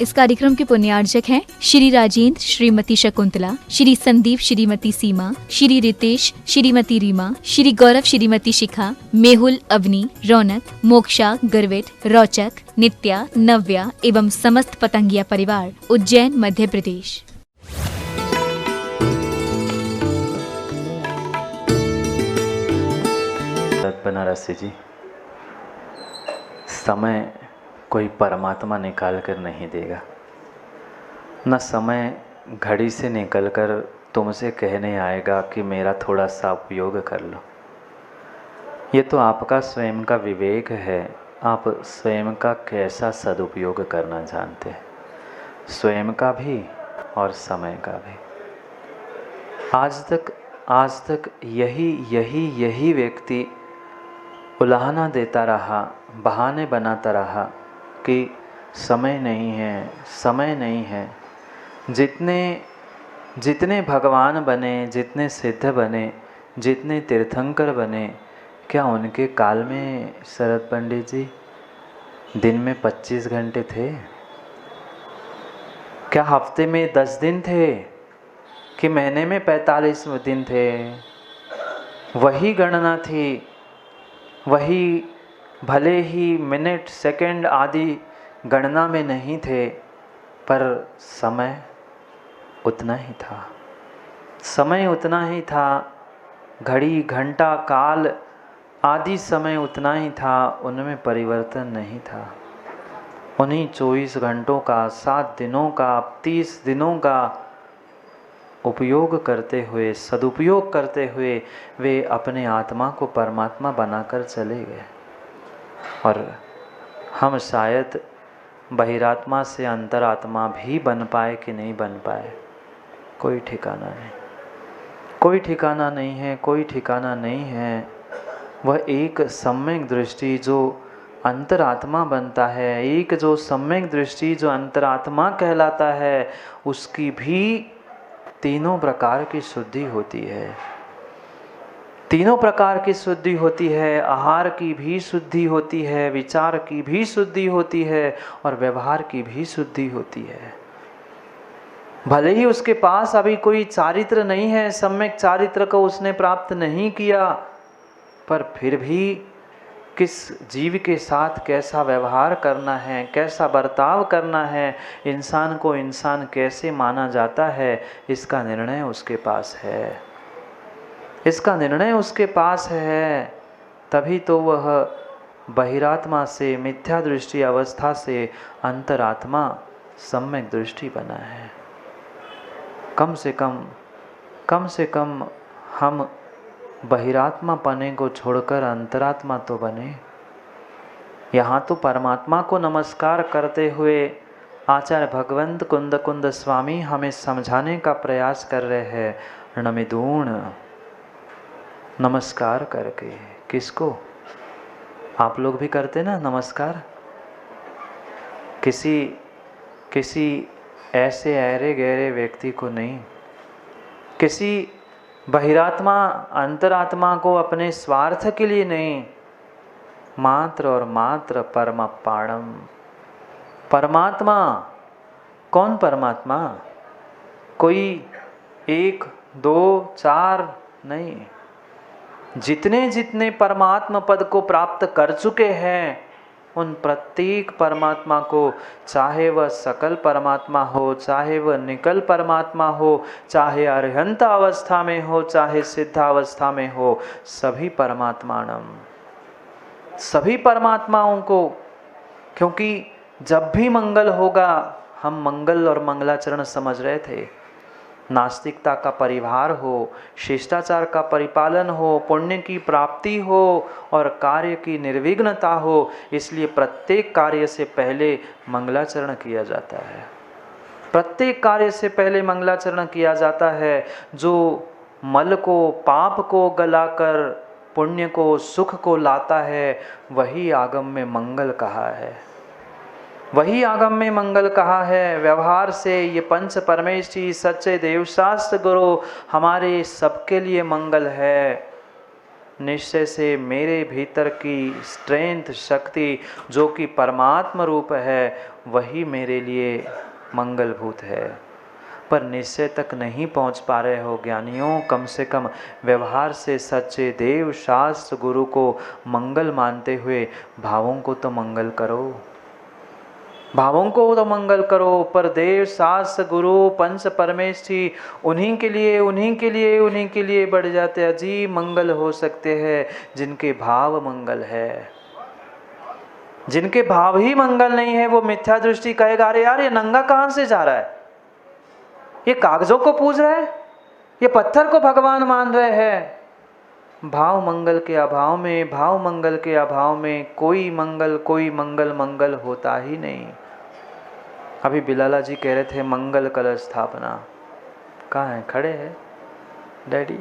इस कार्यक्रम के पुण्यार्जक हैं श्री राजेंद्र, श्रीमती शकुंतला, श्री संदीप, श्रीमती सीमा, श्री रितेश, श्रीमती रीमा, श्री गौरव, श्रीमती शिखा, मेहुल, अवनी, रौनक, मोक्षा, गर्वित, रोचक, नित्या, नव्या एवं समस्त पतंगिया परिवार, उज्जैन, मध्य प्रदेश। बनारसी जी, समय कोई परमात्मा निकाल कर नहीं देगा, न समय घड़ी से निकलकर तुमसे कहने आएगा कि मेरा थोड़ा सा उपयोग कर लो। ये तो आपका स्वयं का विवेक है, आप स्वयं का कैसा सदुपयोग करना जानते हैं, स्वयं का भी और समय का भी। आज तक यही व्यक्ति उलाहना देता रहा, बहाने बनाता रहा कि समय नहीं है। जितने भगवान बने, जितने सिद्ध बने, जितने तीर्थंकर बने, क्या उनके काल में शरद पंडित जी दिन में 25 घंटे थे? क्या हफ्ते में 10 दिन थे कि महीने में 45 दिन थे? वही गणना थी, वही भले ही मिनट सेकंड आदि गणना में नहीं थे, पर समय उतना ही था। समय उतना ही था, घड़ी, घंटा, काल आदि समय उतना ही था, उनमें परिवर्तन नहीं था। उन्हीं 24 घंटों का, 7 दिनों का, 30 दिनों का उपयोग करते हुए, सदुपयोग करते हुए वे अपने आत्मा को परमात्मा बनाकर चले गए। और हम शायद बहिरात्मा से अंतरात्मा भी बन पाए कि नहीं बन पाए, कोई ठिकाना नहीं, कोई ठिकाना नहीं है, कोई ठिकाना नहीं है। वह एक सम्यक दृष्टि जो अंतरात्मा बनता है, एक जो सम्यक दृष्टि जो अंतरात्मा कहलाता है, उसकी भी तीनों प्रकार की शुद्धि होती है। तीनों प्रकार की शुद्धि होती है, आहार की भी शुद्धि होती है, विचार की भी शुद्धि होती है और व्यवहार की भी शुद्धि होती है। भले ही उसके पास अभी कोई चारित्र नहीं है, सम्यक चारित्र को उसने प्राप्त नहीं किया, पर फिर भी किस जीव के साथ कैसा व्यवहार करना है, कैसा बर्ताव करना है, इंसान को इंसान कैसे माना जाता है, इसका निर्णय उसके पास है, इसका निर्णय उसके पास है। तभी तो वह बहिरात्मा से, मिथ्या दृष्टि अवस्था से अंतरात्मा सम्यक दृष्टि बना है। कम से कम हम बहिरात्मा पने को छोड़कर अंतरात्मा तो बने। यहाँ तो परमात्मा को नमस्कार करते हुए आचार्य भगवंत कुंद स्वामी हमें समझाने का प्रयास कर रहे हैं, नमिदूण, नमस्कार करके। किसको? आप लोग भी करते ना नमस्कार? किसी ऐसे ऐरे गहरे व्यक्ति को नहीं, किसी बहिरात्मा अंतरात्मा को अपने स्वार्थ के लिए नहीं, मात्र और मात्र परमपाणम। परमात्मा कौन? परमात्मा कोई 1, 2, 4 नहीं, जितने परमात्मा पद को प्राप्त कर चुके हैं, उन प्रत्येक परमात्मा को, चाहे वह सकल परमात्मा हो, चाहे वह निकल परमात्मा हो, चाहे अरहंत अवस्था में हो, चाहे सिद्धावस्था में हो, सभी परमात्मानम, सभी परमात्माओं को। क्योंकि जब भी मंगल होगा, हम मंगल और मंगलाचरण समझ रहे थे, नास्तिकता का परिवार हो, शिष्टाचार का परिपालन हो, पुण्य की प्राप्ति हो और कार्य की निर्विघ्नता हो, इसलिए प्रत्येक कार्य से पहले मंगलाचरण किया जाता है। प्रत्येक कार्य से पहले मंगलाचरण किया जाता है। जो मल को, पाप को गलाकर पुण्य को, सुख को लाता है, वही आगम में मंगल कहा है, वही आगम में मंगल कहा है। व्यवहार से ये पंच परमेष्ठी, सच्चे देवशास्त्र गुरु हमारे सबके लिए मंगल है। निश्चय से मेरे भीतर की स्ट्रेंथ, शक्ति जो कि परमात्मा रूप है, वही मेरे लिए मंगलभूत है। पर निश्चय तक नहीं पहुंच पा रहे हो ज्ञानियों, कम से कम व्यवहार से सच्चे देव, शास्त्र, गुरु को मंगल मानते हुए भावों को तो मंगल करो, भावों को तो मंगल करो। पर देव, शास्त्र, गुरु, पंच परमेष्ठी, उन्हीं के लिए बढ़ जाते अजीब मंगल हो सकते हैं जिनके भाव मंगल है। जिनके भाव ही मंगल नहीं है, वो मिथ्या दृष्टि कहेगा, अरे यार ये नंगा कहाँ से जा रहा है, ये कागजों को पूज रहा है, ये पत्थर को भगवान मान रहे हैं। भाव मंगल के अभाव में, भाव मंगल के अभाव में कोई मंगल होता ही नहीं। अभी बिलाला जी कह रहे थे मंगल कलश स्थापना, कहाँ है, खड़े हैं डैडी?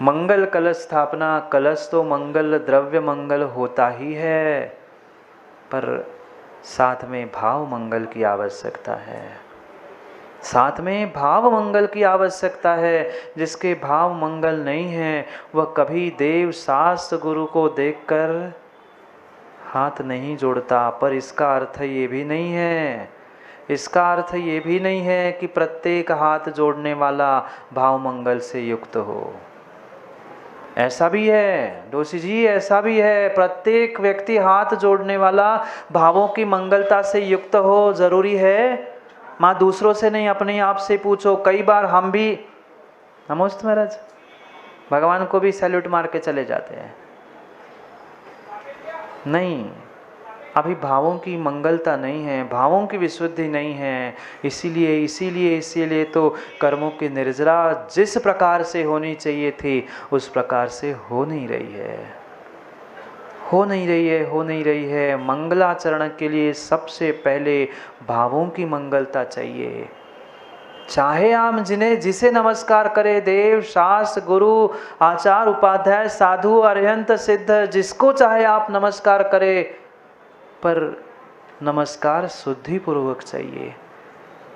मंगल कलश स्थापना, कलश तो मंगल द्रव्य मंगल होता ही है, पर साथ में भाव मंगल की आवश्यकता है, साथ में भाव मंगल की आवश्यकता है। जिसके भाव मंगल नहीं है वह कभी देव, शास्त्र, गुरु को देखकर हाथ नहीं जोड़ता। पर इसका अर्थ ये भी नहीं है, इसका अर्थ ये भी नहीं है कि प्रत्येक हाथ जोड़ने वाला भाव मंगल से युक्त हो। ऐसा भी है डोसी जी, ऐसा भी है, प्रत्येक व्यक्ति हाथ जोड़ने वाला भावों की मंगलता से युक्त हो जरूरी है। माँ दूसरों से नहीं, अपने आप से पूछो। कई बार हम भी, नमोस्त महाराज, भगवान को भी सैल्यूट मार के चले जाते हैं। नहीं, अभी भावों की मंगलता नहीं है, भावों की विशुद्धि नहीं है। इसीलिए तो कर्मों की निर्जरा जिस प्रकार से होनी चाहिए थी उस प्रकार से हो नहीं रही है। मंगलाचरण के लिए सबसे पहले भावों की मंगलता चाहिए। चाहे आप जिसे नमस्कार करे, देव, शास्त्र, गुरु, आचार, उपाध्याय, साधु, अरिहंत, सिद्ध, जिसको चाहे आप नमस्कार करे, पर नमस्कार शुद्धि पूर्वक चाहिए,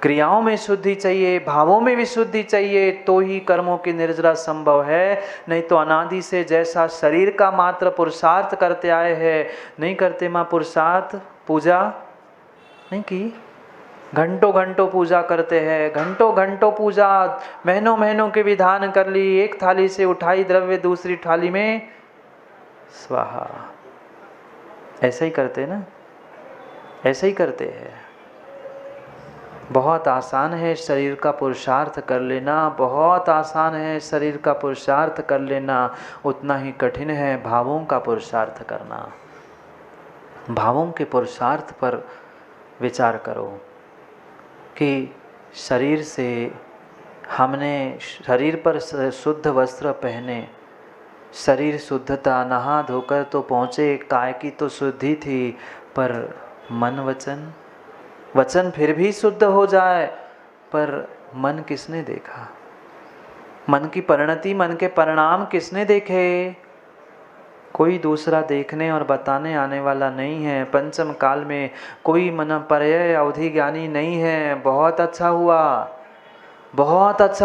क्रियाओं में शुद्धि चाहिए, भावों में भी शुद्धि चाहिए, तो ही कर्मों की निर्जरा संभव है। नहीं तो अनादि से जैसा शरीर का मात्र पुरुषार्थ करते आए हैं, नहीं करते माँ पुरुषार्थ, पूजा नहीं की, घंटों पूजा करते हैं, घंटों पूजा, महीनों के विधान कर ली, एक थाली से उठाई द्रव्य दूसरी थाली में स्वाहा। ऐसे ही करते ना, ऐसे ही करते हैं। बहुत आसान है शरीर का पुरुषार्थ कर लेना, बहुत आसान है शरीर का पुरुषार्थ कर लेना, उतना ही कठिन है भावों का पुरुषार्थ करना। भावों के पुरुषार्थ पर विचार करो कि शरीर से हमने शरीर पर शुद्ध वस्त्र पहने, शरीर शुद्धता, नहा धोकर तो पहुँचे, काय की तो शुद्धि थी, पर मन वचन फिर भी शुद्ध हो जाए, पर मन किसने देखा? मन की परिणति, मन के परिणाम किसने देखे? कोई दूसरा देखने और बताने आने वाला नहीं है। पंचम काल में कोई मन पर्यय अवधि ज्ञानी नहीं है। बहुत अच्छा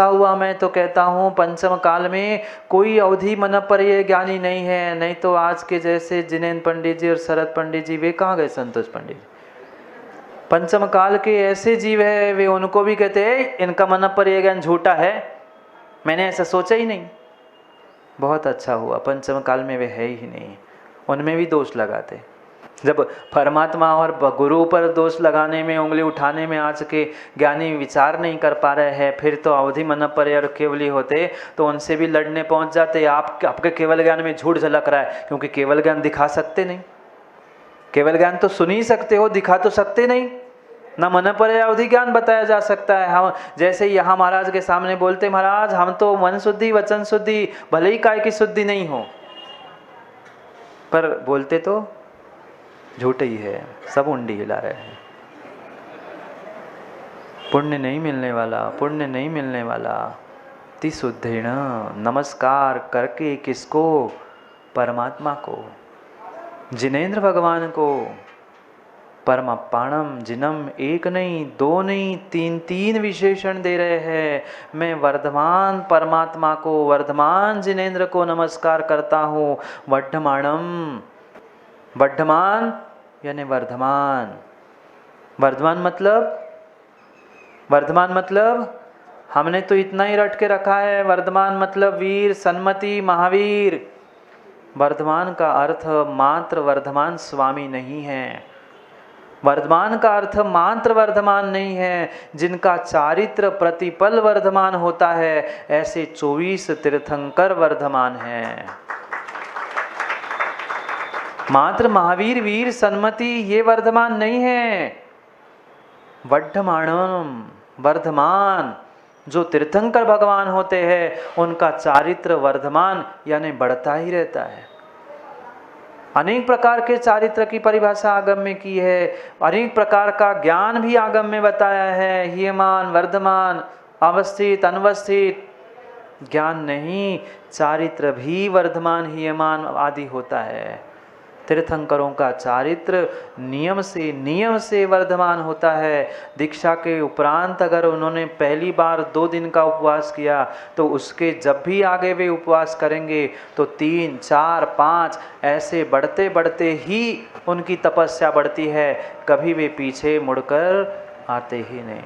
हुआ, मैं तो कहता हूँ पंचम काल में कोई अवधि मन पर्यय ज्ञानी नहीं है। नहीं तो आज के जैसे जिनेन्द्र पंडित जी और शरद पंडित जी, वे कहाँ गए? संतोष पंडित जी पंचम काल के ऐसे जीव है, वे उनको भी कहते हैं इनका मन पर्यय ज्ञान झूठा है, मैंने ऐसा सोचा ही नहीं। बहुत अच्छा हुआ, पंचम काल में वे है ही नहीं, उनमें भी दोष लगाते। जब परमात्मा और गुरु पर दोष लगाने में, उंगली उठाने में आज के ज्ञानी विचार नहीं कर पा रहे हैं, फिर तो अवधि मन पर्यय और केवली होते तो उनसे भी लड़ने पहुंच जाते। आपके केवल ज्ञान में झूठ झलक रहा है, क्योंकि केवल ज्ञान दिखा सकते नहीं। केवल ज्ञान तो सुन ही सकते हो, दिखा तो सकते नहीं। ना मन पर्यय अवधि ज्ञान बताया जा सकता है। हम जैसे यहाँ महाराज के सामने बोलते, महाराज हम तो मन शुद्धि, वचन शुद्धि, भले ही काय की शुद्धि नहीं हो, पर बोलते तो झूठ ही है, सब उंडी हिला रहे हैं। पुण्य नहीं मिलने वाला। ति शुद्धेण, नमस्कार करके किसको? परमात्मा को, जिनेन्द्र भगवान को, परम अपाणम, जिनम एक नहीं, दो नहीं, तीन तीन विशेषण दे रहे हैं। मैं वर्धमान परमात्मा को, वर्धमान जिनेंद्र को नमस्कार करता हूँ। वड्ढमाणम, वड्ढमान यानी वर्धमान। वर्धमान मतलब हमने तो इतना ही रट के रखा है, वर्धमान मतलब वीर, सन्मति, महावीर। वर्धमान का अर्थ मात्र वर्धमान स्वामी नहीं है। वर्धमान का अर्थ मात्र वर्धमान नहीं है, जिनका चारित्र प्रतिपल वर्धमान होता है, ऐसे 24 तीर्थंकर वर्धमान हैं। मात्र महावीर, वीर, सन्मति ये वर्धमान नहीं है। वड्ढमाणम, वर्धमान जो तीर्थंकर भगवान होते हैं, उनका चारित्र वर्धमान यानी बढ़ता ही रहता है। अनेक प्रकार के चारित्र की परिभाषा आगम में की है, अनेक प्रकार का ज्ञान भी आगम में बताया है। हीयमान, वर्धमान, अवस्थित, अनवस्थित ज्ञान नहीं, चारित्र भी वर्धमान, हीयमान आदि होता है। तीर्थंकरों का चारित्र नियम से वर्धमान होता है। दीक्षा के उपरांत अगर उन्होंने पहली बार 2 दिन का उपवास किया, तो उसके जब भी आगे वे उपवास करेंगे तो 3, 4, 5 ऐसे बढ़ते बढ़ते ही उनकी तपस्या बढ़ती है। कभी वे पीछे मुड़कर आते ही नहीं।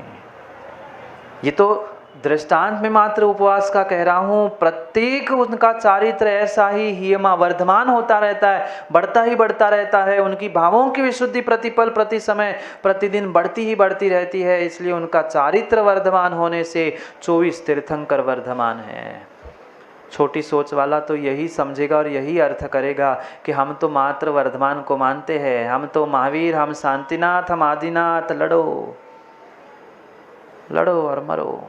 ये तो दृष्टांत में मात्र उपवास का कह रहा हूँ। प्रत्येक उनका चारित्र ऐसा ही हियमा वर्धमान होता रहता है, बढ़ता ही बढ़ता रहता है। उनकी भावों की विशुद्धि प्रतिपल प्रति समय प्रतिदिन बढ़ती ही बढ़ती रहती है। इसलिए उनका चारित्र वर्धमान होने से 24 तीर्थंकर वर्धमान है। छोटी सोच वाला तो यही समझेगा और यही अर्थ करेगा कि हम तो मात्र वर्धमान को मानते हैं, हम तो महावीर, हम शांतिनाथ, हम आदिनाथ, लड़ो और मरो।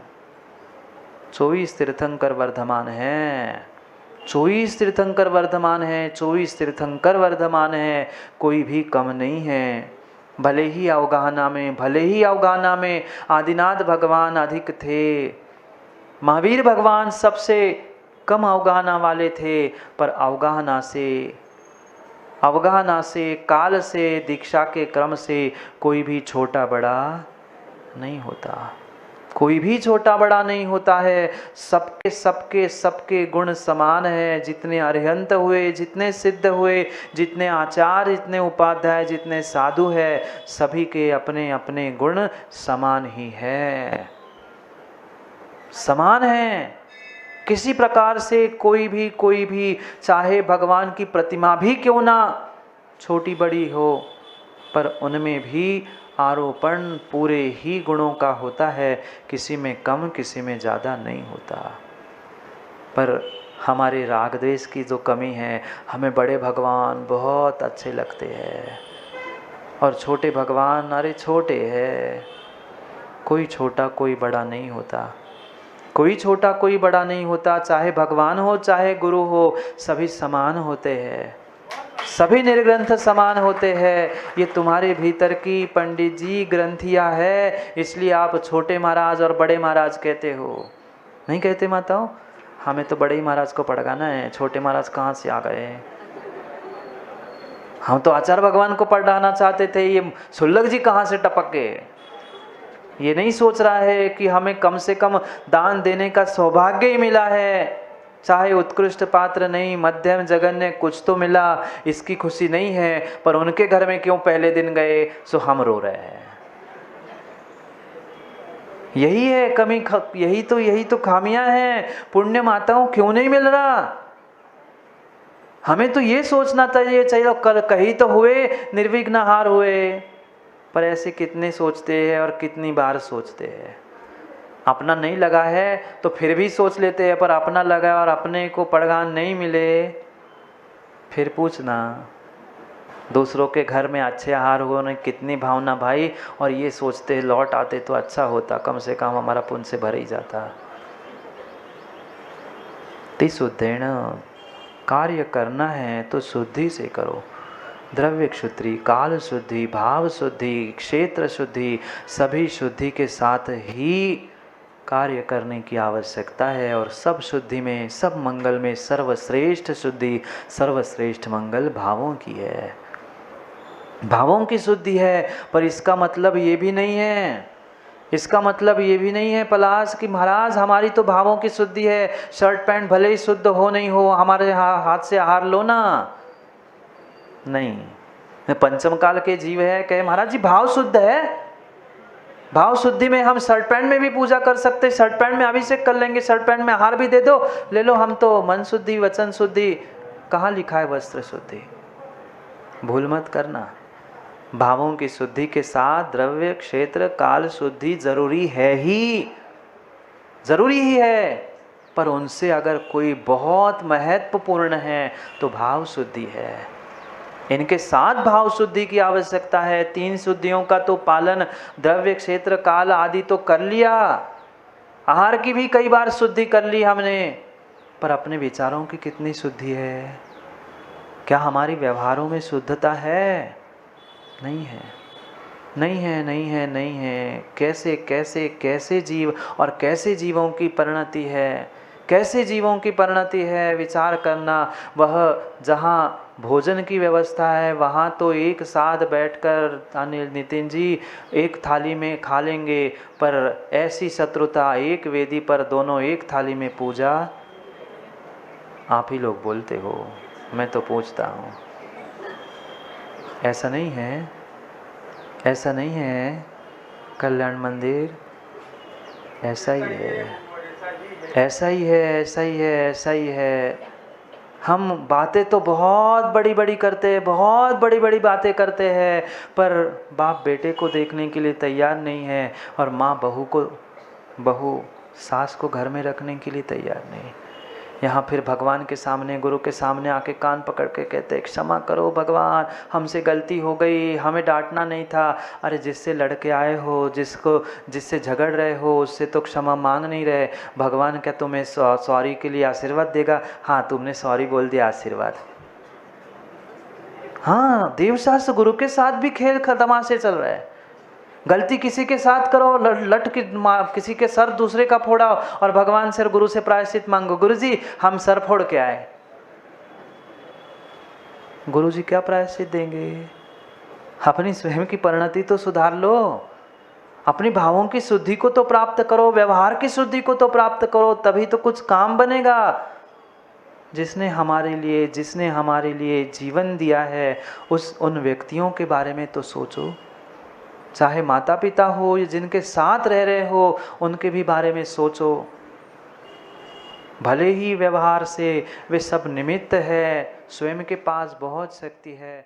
24 तीर्थंकर वर्धमान हैं, 24 तीर्थंकर वर्धमान हैं, 24 तीर्थंकर वर्धमान हैं, कोई भी कम नहीं है। भले ही अवगाहना में आदिनाथ भगवान अधिक थे, महावीर भगवान सबसे कम अवगाहना वाले थे, पर अवगाहना से, काल से, दीक्षा के क्रम से कोई भी छोटा बड़ा नहीं होता। कोई भी छोटा बड़ा नहीं होता है। सबके गुण समान है। जितने अरिहंत हुए, जितने सिद्ध हुए, जितने आचार्य, जितने उपाध्याय, जितने साधु है, सभी के अपने अपने गुण समान ही है, समान है। किसी प्रकार से कोई भी चाहे भगवान की प्रतिमा भी क्यों ना छोटी बड़ी हो, पर उनमें भी आरोपण पूरे ही गुणों का होता है। किसी में कम, किसी में ज़्यादा नहीं होता। पर हमारे राग द्वेष की जो कमी है, हमें बड़े भगवान बहुत अच्छे लगते हैं और छोटे भगवान अरे छोटे हैं। कोई छोटा कोई बड़ा नहीं होता, कोई छोटा कोई बड़ा नहीं होता। चाहे भगवान हो चाहे गुरु हो, सभी समान होते हैं, सभी निर्ग्रंथ समान होते हैं। ये तुम्हारे भीतर की पंडित जी ग्रंथियाँ है, इसलिए आप छोटे महाराज और बड़े महाराज कहते हो। नहीं कहते माताओं? हमें तो बड़े ही महाराज को पढ़ाना है, छोटे महाराज कहाँ से आ गए? हम तो आचार्य भगवान को पढ़ाना चाहते थे, ये सुल्लभ जी कहाँ से टपक गए? ये नहीं सोच रहा है कि हमें कम से कम दान देने का सौभाग्य ही मिला है। चाहे उत्कृष्ट पात्र नहीं, मध्यम जगन्य कुछ तो मिला, इसकी खुशी नहीं है। पर उनके घर में क्यों पहले दिन गए, सो हम रो रहे हैं। यही है कमी, यही तो खामियां हैं। पुण्य माताओं क्यों नहीं मिल रहा? हमें तो ये सोचना चाहिए कल कहीं तो हुए, निर्विघ्न हार हुए। पर ऐसे कितने सोचते हैं और कितनी बार सोचते हैं। अपना नहीं लगा है तो फिर भी सोच लेते हैं, पर अपना लगा और अपने को पड़गान नहीं मिले, फिर पूछना। दूसरों के घर में अच्छे आहार होने कितनी भावना भाई, और ये सोचते लौट आते तो अच्छा होता, कम से कम हमारा पुण्य से भर ही जाता। शुद्धेण कार्य करना है तो शुद्धि से करो। द्रव्य शुद्धि, काल शुद्धि, भाव शुद्धि, क्षेत्र शुद्धि, सभी शुद्धि के साथ ही कार्य करने की आवश्यकता है। और सब शुद्धि में, सब मंगल में सर्वश्रेष्ठ शुद्धि, सर्वश्रेष्ठ मंगल भावों की है। भावों की शुद्धि है। पर इसका मतलब ये भी नहीं है, इसका मतलब ये भी नहीं है पलाश कि महाराज हमारी तो भावों की शुद्धि है, शर्ट पैंट भले ही शुद्ध हो नहीं हो, हमारे हाथ से आहार लो ना। नहीं, पंचम काल के जीव है, कहे महाराज जी भाव शुद्ध है, भाव शुद्धि में हम शर्ट पैंट में भी पूजा कर सकते, शर्ट पैंट में अभिषेक कर लेंगे, शर्ट पैंट में आहार भी दे दो, ले लो, हम तो मन शुद्धि वचन शुद्धि। कहाँ लिखा है वस्त्र शुद्धि? भूल मत करना, भावों की शुद्धि के साथ द्रव्य क्षेत्र काल शुद्धि जरूरी है ही, जरूरी ही है। पर उनसे अगर कोई बहुत महत्वपूर्ण है तो भाव शुद्धि है। इनके साथ भाव शुद्धि की आवश्यकता है। 3 शुद्धियों का तो पालन द्रव्य क्षेत्र काल आदि तो कर लिया, आहार की भी कई बार शुद्धि कर ली हमने, पर अपने विचारों की कितनी शुद्धि है? क्या हमारी व्यवहारों में शुद्धता है? नहीं है, नहीं है, नहीं है, नहीं है। कैसे कैसे कैसे जीव और कैसे जीवों की परिणति है, कैसे जीवों की परिणति है, विचार करना। वह जहाँ भोजन की व्यवस्था है वहाँ तो एक साथ बैठकर अनिल नितिन जी एक थाली में खा लेंगे, पर ऐसी शत्रुता, एक वेदी पर दोनों एक थाली में पूजा, आप ही लोग बोलते हो, मैं तो पूछता हूँ। ऐसा नहीं है, ऐसा नहीं है कल्याण मंदिर, ऐसा ही है, ऐसा ही है, ऐसा ही है, ऐसा ही है। हम बातें तो बहुत बड़ी बड़ी करते हैं, बहुत बड़ी बड़ी बातें करते हैं, पर बाप बेटे को देखने के लिए तैयार नहीं है, और माँ बहू सास को घर में रखने के लिए तैयार नहीं। यहाँ फिर भगवान के सामने, गुरु के सामने आके कान पकड़ के कहते क्षमा करो भगवान, हमसे गलती हो गई, हमें डांटना नहीं था। अरे जिससे लड़के आए हो, जिससे झगड़ रहे हो, उससे तो क्षमा मांग नहीं रहे। भगवान क्या तुम्हें सॉरी के लिए आशीर्वाद देगा? हाँ, तुमने सॉरी बोल दिया, आशीर्वाद। हाँ, देवशास्त्र गुरु के साथ भी खेल तमाशे चल रहे हैं। गलती किसी के साथ करो, लट की किसी के सर दूसरे का फोड़ा, और भगवान से गुरु से प्रायश्चित मांगो, गुरु जी हम सर फोड़ के आए। गुरु जी क्या प्रायश्चित देंगे? अपनी स्वयं की परिणति तो सुधार लो, अपनी भावों की शुद्धि को तो प्राप्त करो, व्यवहार की शुद्धि को तो प्राप्त करो, तभी तो कुछ काम बनेगा। जिसने हमारे लिए जीवन दिया है, उन व्यक्तियों के बारे में तो सोचो। चाहे माता पिता हो या जिनके साथ रह रहे हो, उनके भी बारे में सोचो। भले ही व्यवहार से वे सब निमित्त है, स्वयं के पास बहुत शक्ति है।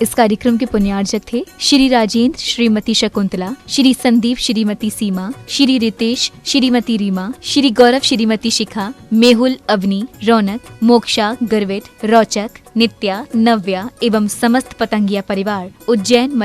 इस कार्यक्रम के पुण्यार्जक थे श्री राजेंद्र, श्रीमती शकुंतला, श्री संदीप, श्रीमती सीमा, श्री रितेश, श्रीमती रीमा, श्री गौरव, श्रीमती शिखा, मेहुल, अवनी, रौनक, मोक्षा, गर्वित, रोचक, नित्या, नव्या एवं समस्त पतंगिया परिवार, उज्जैन।